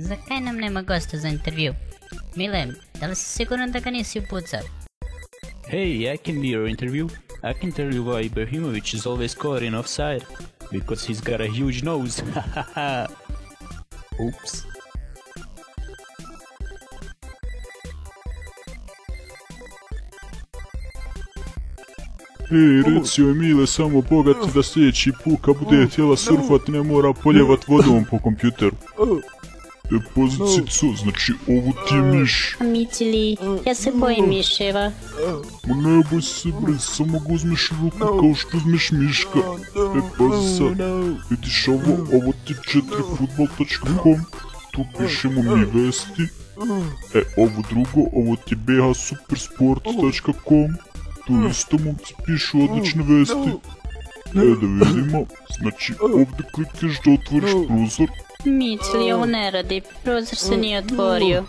Zakaj nam nema gosta za intervju? Mile, da li si siguran da ga nisi upucao? Hey, I can be your interview. I can tell you why Ibrahimovic is always scoring offside. Because he's got a huge nose. Hahaha. Oops. Ej, reci joj Mile samo bogati da sljedeći put kad bude htjela surfat ne mora poljevat vodom po kompjuteru. Pazi cico, znači ovo ti je miš. Micili, ja se bojim miševa. Ma ne boj se bre, samo ga uzmeš u ruku kao što uzmeš miška. Pazi sad, vidiš ovo ti 4futbol.com, tu pišemo mi vesti. Ovo drugo, ovo ti bhsupersport.com, tu isto momci pišu odlične vesti. Da vidimo, znači ovdje klikneš da otvoriš prozor. Micili, ovo ne radi, prozor se nije otvorio.